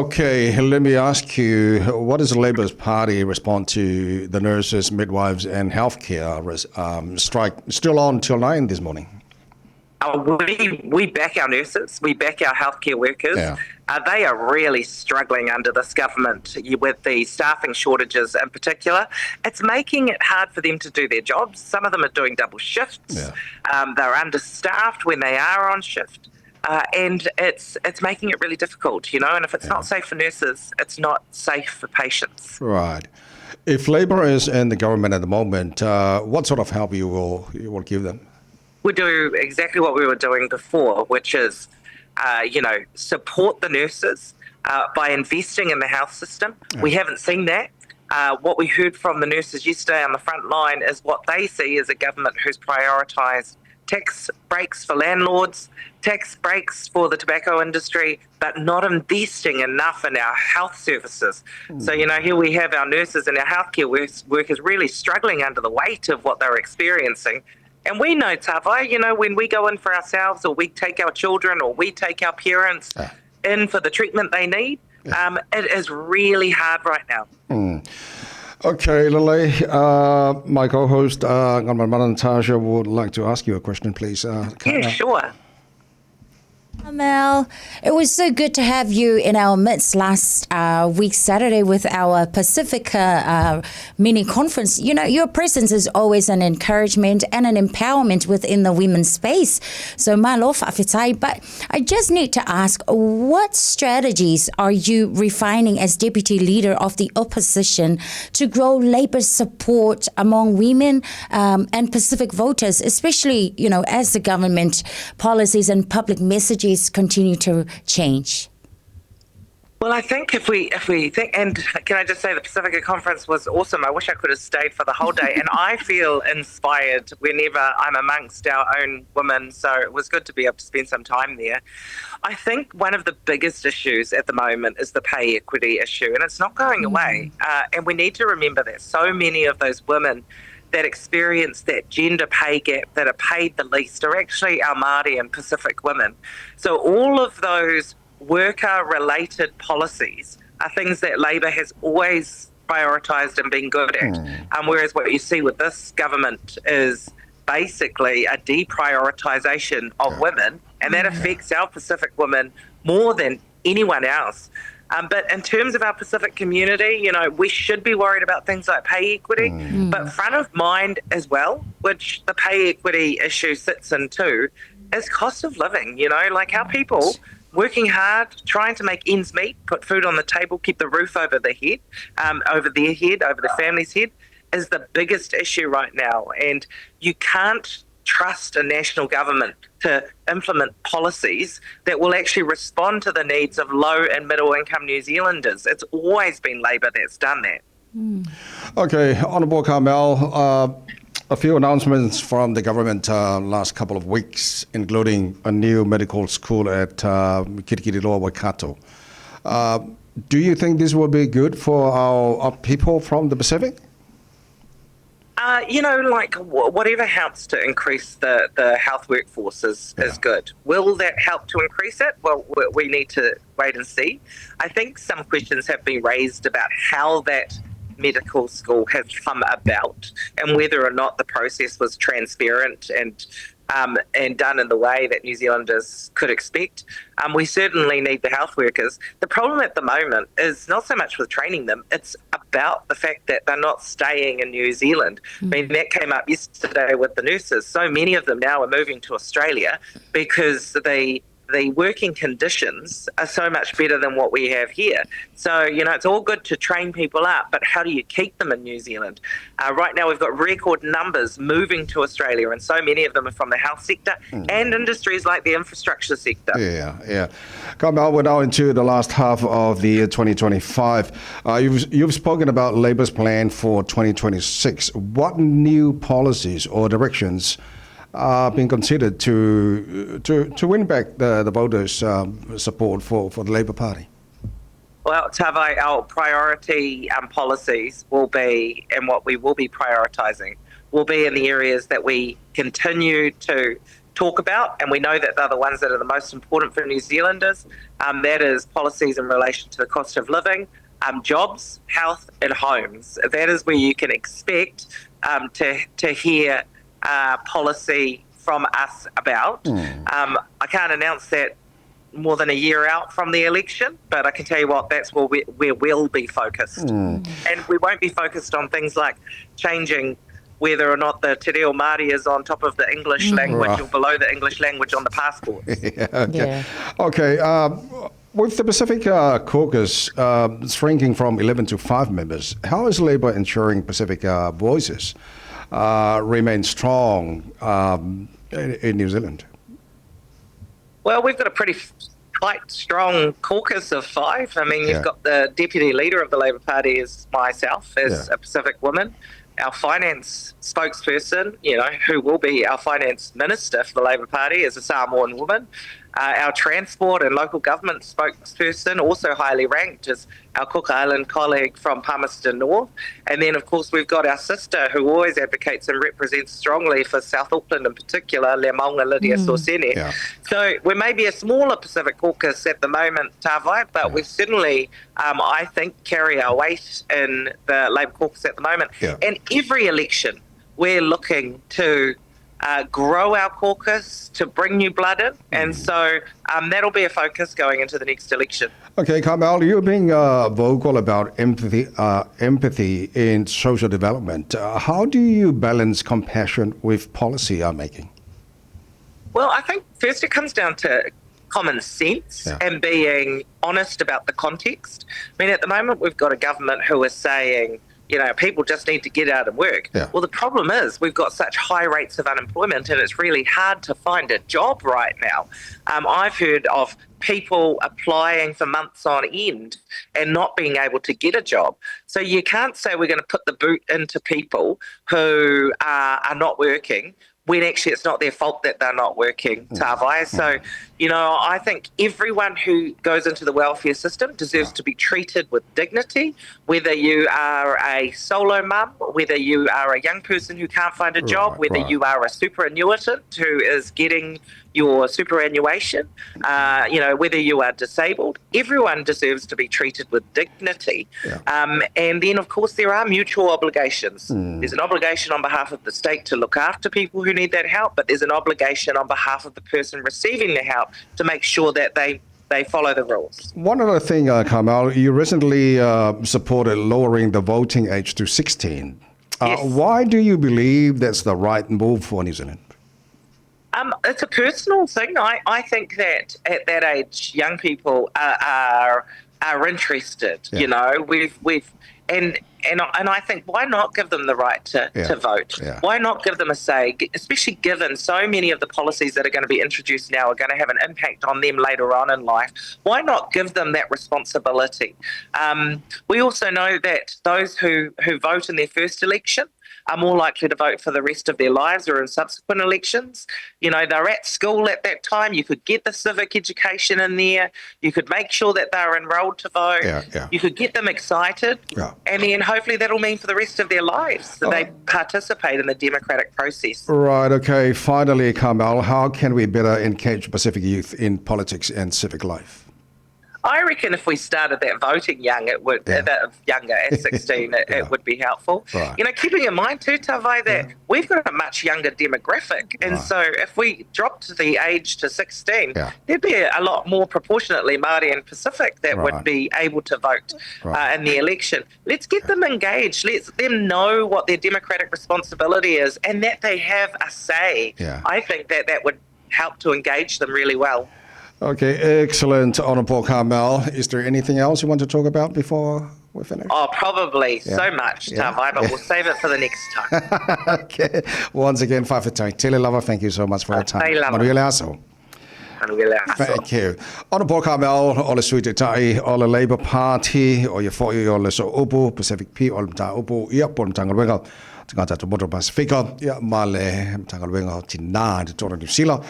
Okay, let me ask you, what is the Labour's Party response to the nurses, midwives and healthcare strike still on till 9 this morning? We back our nurses, we back our healthcare workers. Yeah. They are really struggling under this government with the staffing shortages in particular. It's making it hard for them to do their jobs. Some of them are doing double shifts. Yeah. They're understaffed when they are on shift. And it's making it really difficult, and if it's not safe for nurses, it's not safe for patients. Right. If Labour is in the government at the moment, what sort of help you will give them? We do exactly what we were doing before, which is, support the nurses by investing in the health system. We haven't seen that. What we heard from the nurses yesterday on the front line is what they see as a government who's prioritised tax breaks for landlords, tax breaks for the tobacco industry, but not investing enough in our health services. So, here we have our nurses and our healthcare workers really struggling under the weight of what they're experiencing. And we know, Tawai, when we go in for ourselves or we take our children or we take our parents in for the treatment they need, it is really hard right now. Okay, Lily, my co-host, Natasha, would like to ask you a question, please. Yeah, sure. Carmel, it was so good to have you in our midst last week Saturday with our Pacifica mini conference. Your presence is always an encouragement and an empowerment within the women's space. So malo whawhitai, but I just need to ask, what strategies are you refining as Deputy Leader of the Opposition to grow Labour's support among women and Pacific voters, especially, as the government policies and public messages continue to change? Well, I think if we think, and can I just say the Pacifica conference was awesome. I wish I could have stayed for the whole day. And I feel inspired whenever I'm amongst our own women. So it was good to be able to spend some time there. I think one of the biggest issues at the moment is the pay equity issue, and it's not going away. And we need to remember that so many of those women that experience that gender pay gap, that are paid the least, are actually our Māori and Pacific women. So all of those worker-related policies are things that Labour has always prioritised and been good at. Whereas what you see with this government is basically a deprioritisation of women, and that affects our Pacific women more than anyone else. But in terms of our Pacific community, we should be worried about things like pay equity, but front of mind as well, which the pay equity issue sits in too, is cost of living, like how people working hard, trying to make ends meet, put food on the table, keep the roof over their head, over the family's head, is the biggest issue right now. And you can't trust a national government to implement policies that will actually respond to the needs of low and middle income New Zealanders. It's always been Labour that's done that. Okay, Honourable Carmel, a few announcements from the government last couple of weeks, including a new medical school at Kirikiriroa, Waikato. Do you think this will be good for our people from the Pacific? Whatever helps to increase the health workforce is good. Will that help to increase it? Well, we need to wait and see. I think some questions have been raised about how that medical school has come about and whether or not the process was transparent and done in the way that New Zealanders could expect. We certainly need the health workers. The problem at the moment is not so much with training them, it's about the fact that they're not staying in New Zealand. I mean, that came up yesterday with the nurses. So many of them now are moving to Australia because the working conditions are so much better than what we have here. So, it's all good to train people up, but how do you keep them in New Zealand? Right now, we've got record numbers moving to Australia, and so many of them are from the health sector and industries like the infrastructure sector. Yeah. Carmel, we're now into the last half of the year 2025. You've spoken about Labour's plan for 2026. What new policies or directions being considered to win back the voters' support for the Labour Party? Well, Tawai, our priority policies will be, and what we will be prioritising, will be in the areas that we continue to talk about, and we know that they're the ones that are the most important for New Zealanders. That is policies in relation to the cost of living, jobs, health, and homes. That is where you can expect to hear policy from us about. I can't announce that more than a year out from the election, but I can tell you what, that's where we'll be focused. And we won't be focused on things like changing whether or not the Te Reo Māori is on top of the English language or below the English language on the passport. Okay. With the Pacific Caucus shrinking from 11 to 5 members, how is Labour ensuring Pacific voices remain strong in New Zealand? Well, we've got a pretty quite strong caucus of 5. I mean, you've got the deputy leader of the Labour Party is myself, as a Pacific woman. Our finance spokesperson, who will be our finance minister for the Labour Party, is a Samoan woman. Our transport and local government spokesperson, also highly ranked, is our Cook Island colleague from Palmerston North. And then, of course, we've got our sister who always advocates and represents strongly for South Auckland in particular, Le Maunga Lydia Sorsene. So we may be a smaller Pacific caucus at the moment, Tāwai, but we certainly, I think, carry our weight in the Labour caucus at the moment. And every election, we're looking to grow our caucus, to bring new blood in, and so that'll be a focus going into the next election. Okay, Carmel, you're being vocal about empathy in social development. How do you balance compassion with policy making? Well, I think first it comes down to common sense and being honest about the context. I mean, at the moment, we've got a government who is saying, people just need to get out and work. Well, the problem is we've got such high rates of unemployment and it's really hard to find a job right now. I've heard of people applying for months on end and not being able to get a job. So you can't say we're going to put the boot into people who are not working when actually it's not their fault that they're not working, Tāwai. So, I think everyone who goes into the welfare system deserves to be treated with dignity, whether you are a solo mum, whether you are a young person who can't find a job, whether you are a superannuitant who is getting your superannuation, whether you are disabled, everyone deserves to be treated with dignity. And then, of course, there are mutual obligations. There's an obligation on behalf of the state to look after people who need that help, but there's an obligation on behalf of the person receiving the help to make sure that they follow the rules. One other thing, Carmel, you recently supported lowering the voting age to 16. Why do you believe that's the right move for New Zealand? It's a personal thing. I think that at that age, young people are interested. And I think, why not give them the right to vote? Why not give them a say, especially given so many of the policies that are going to be introduced now are going to have an impact on them later on in life? Why not give them that responsibility? We also know that those who vote in their first election are more likely to vote for the rest of their lives or in subsequent elections. They're at school at that time. You could get the civic education in there. You could make sure that they're enrolled to vote. You could get them excited. And then hopefully that'll mean for the rest of their lives that they participate in the democratic process. Right, okay. Finally, Carmel, how can we better engage Pacific youth in politics and civic life? I reckon if we started that voting young, it would younger at 16, it would be helpful. Keeping in mind too, Tāwai, that we've got a much younger demographic, and so if we dropped the age to 16, there'd be a lot more proportionately Māori and Pacific that would be able to vote in the election. Let's get them engaged. Let them know what their democratic responsibility is and that they have a say. I think that would help to engage them really well. Okay, excellent, Honourable Carmel. Is there anything else you want to talk about before we finish? Oh, probably so much, Tāwai, but we'll save it for the next time. Okay. Once again, Whawhetai. Tele lava, thank you so much for your time. Manuele aso. Thank you. Honourable Carmel, o le suitetai o le Labour Party, o ia fo'i o le so upu, Pacific P, o le mta upu, ia po le Tangaluenga, tangata to Motor Pacifica, ia ma le Tangaluenga o tina, te tōna New Zealand.